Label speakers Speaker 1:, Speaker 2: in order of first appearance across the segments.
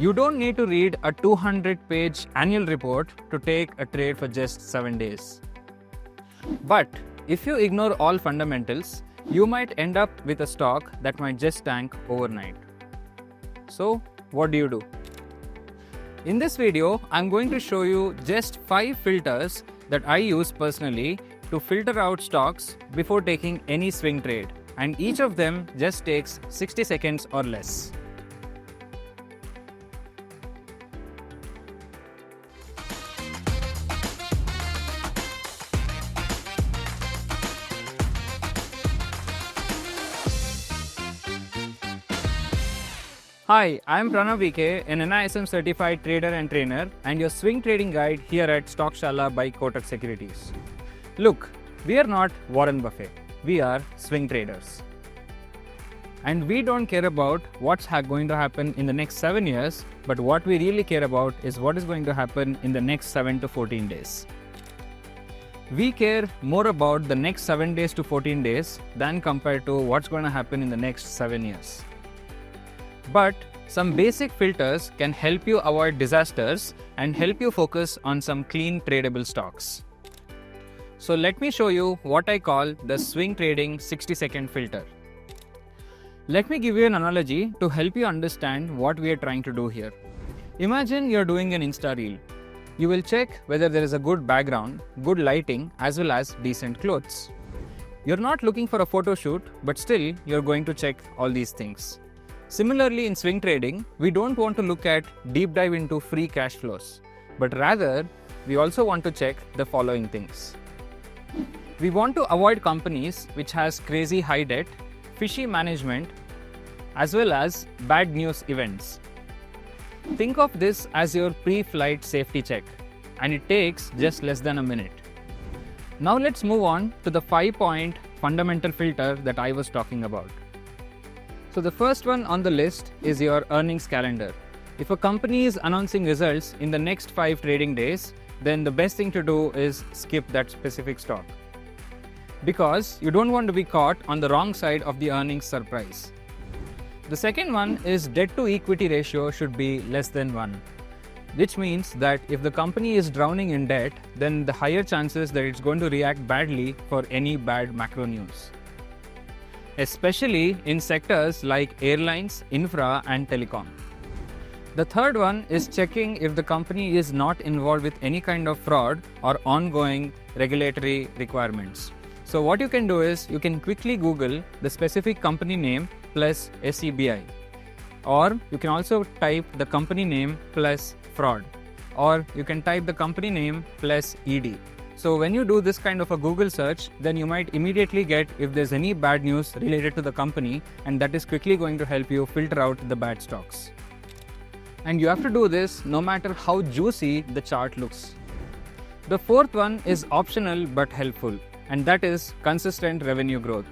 Speaker 1: You don't need to read a 200-page annual report to take a trade for just 7 days. But if you ignore all fundamentals, you might end up with a stock that might just tank overnight. So, what do? In this video, I'm going to show you just 5 filters that I use personally to filter out stocks before taking any swing trade, and each of them just takes 60 seconds or less. Hi, I'm Pranav VK, an NISM-certified trader and trainer, and your swing trading guide here at Stockshaala by Kotak Securities. Look, we are not Warren Buffett, we are swing traders. And we don't care about what's going to happen in the next 7 years, but what we really care about is what is going to happen in the next 7 to 14 days. We care more about the next 7 days to 14 days than compared to what's going to happen in the next 7 years. But some basic filters can help you avoid disasters and help you focus on some clean tradable stocks. So let me show you what I call the swing trading 60-second filter. Let me give you an analogy to help you understand what we are trying to do here. Imagine you're doing an Insta reel. You will check whether there is a good background, good lighting, as well as decent clothes. You're not looking for a photo shoot, but still you're going to check all these things. Similarly, in swing trading, we don't want to look at deep dive into free cash flows, but rather we also want to check the following things. We want to avoid companies which has crazy high debt, fishy management, as well as bad news events. Think of this as your pre-flight safety check, and it takes just less than a minute. Now let's move on to the 5-point fundamental filter that I was talking about. So the first one on the list is your earnings calendar. If a company is announcing results in the next 5 trading days, then the best thing to do is skip that specific stock, because you don't want to be caught on the wrong side of the earnings surprise. The second one is debt to equity ratio should be less than 1, which means that if the company is drowning in debt, then the higher chances that it's going to react badly for any bad macro news, especially in sectors like airlines, infra, and telecom. The third one is checking if the company is not involved with any kind of fraud or ongoing regulatory requirements. So what you can do is you can quickly Google the specific company name plus SEBI, or you can also type the company name plus fraud, or you can type the company name plus ED. So when you do this kind of a Google search, then you might immediately get if there's any bad news related to the company, and that is quickly going to help you filter out the bad stocks. And you have to do this no matter how juicy the chart looks. The fourth one is optional but helpful, and that is consistent revenue growth.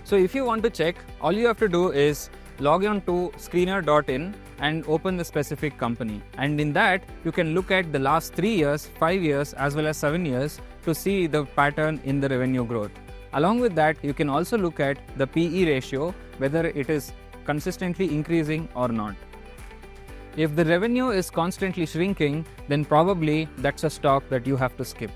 Speaker 1: So if you want to check, all you have to do is log on to screener.in and open the specific company, and in that you can look at the last 3 years, 5 years, as well as 7 years to see the pattern in the revenue growth. Along with that, you can also look at the PE ratio, whether it is consistently increasing or not. If the revenue is constantly shrinking, then probably that's a stock that you have to skip.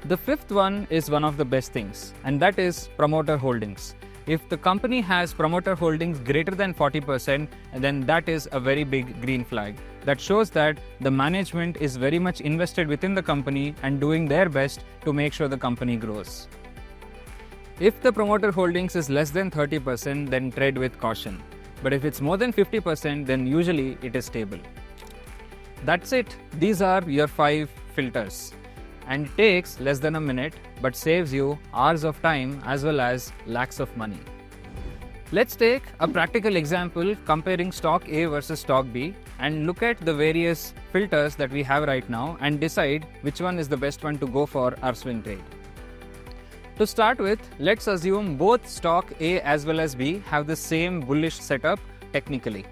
Speaker 1: The fifth one is one of the best things, and that is promoter holdings. If the company has promoter holdings greater than 40%, then that is a very big green flag. That shows that the management is very much invested within the company and doing their best to make sure the company grows. If the promoter holdings is less than 30%, then trade with caution. But if it's more than 50%, then usually it is stable. That's it. These are your 5 filters. And it takes less than a minute, but saves you hours of time as well as lakhs of money. Let's take a practical example comparing stock A versus stock B and look at the various filters that we have right now and decide which one is the best one to go for our swing trade. To start with, let's assume both stock A as well as B have the same bullish setup technically.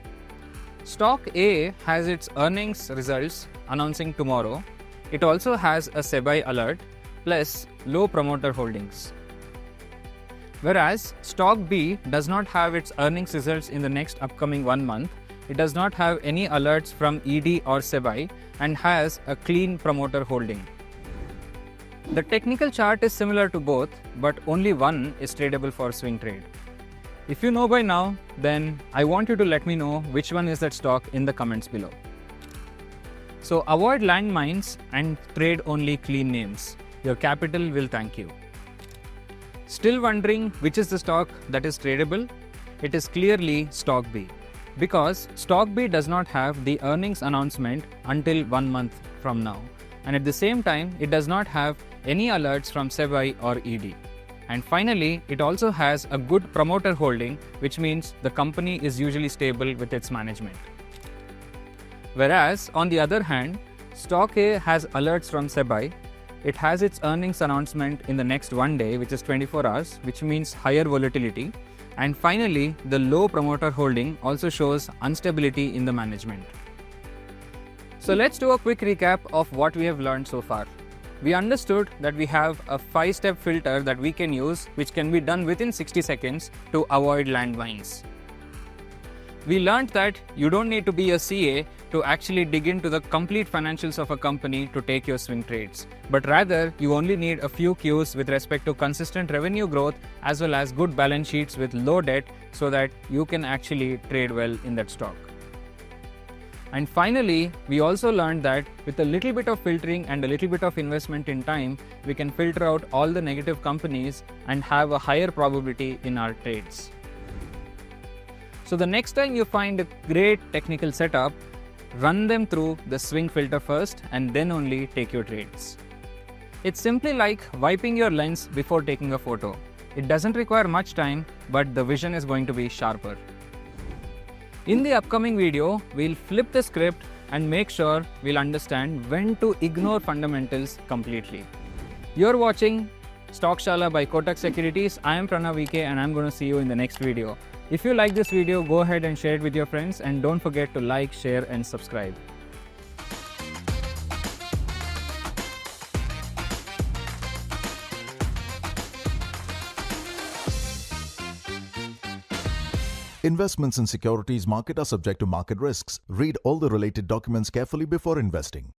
Speaker 1: Stock A has its earnings results announcing tomorrow. It also has a SEBI alert plus low promoter holdings. Whereas stock B does not have its earnings results in the next upcoming 1 month, it does not have any alerts from ED or SEBI and has a clean promoter holding. The technical chart is similar to both, but only one is tradable for swing trade. If you know by now, then I want you to let me know which one is that stock in the comments below. So avoid landmines and trade only clean names. Your capital will thank you. Still wondering which is the stock that is tradable? It is clearly Stock B, because Stock B does not have the earnings announcement until 1 month from now, and at the same time it does not have any alerts from SEBI or ED. And finally, it also has a good promoter holding, which means the company is usually stable with its management. Whereas on the other hand, Stock A has alerts from SEBI. It has its earnings announcement in the next 1 day, which is 24 hours, which means higher volatility. And finally, the low promoter holding also shows instability in the management. So let's do a quick recap of what we have learned so far. We understood that we have a 5-step filter that we can use, which can be done within 60 seconds to avoid landmines. We learned that you don't need to be a CA to actually dig into the complete financials of a company to take your swing trades, but rather you only need a few cues with respect to consistent revenue growth as well as good balance sheets with low debt so that you can actually trade well in that stock. And finally, we also learned that with a little bit of filtering and a little bit of investment in time, we can filter out all the negative companies and have a higher probability in our trades. So the next time you find a great technical setup, run them through the swing filter first and then only take your trades. It's simply like wiping your lens before taking a photo. It doesn't require much time, but the vision is going to be sharper. In the upcoming video, we'll flip the script and make sure we'll understand when to ignore fundamentals completely. You're watching Stockshaala by Kotak Securities. I am Pranav VK and I'm going to see you in the next video. If you like this video, go ahead and share it with your friends and don't forget to like, share and subscribe.
Speaker 2: Investments in securities market are subject to market risks. Read all the related documents carefully before investing.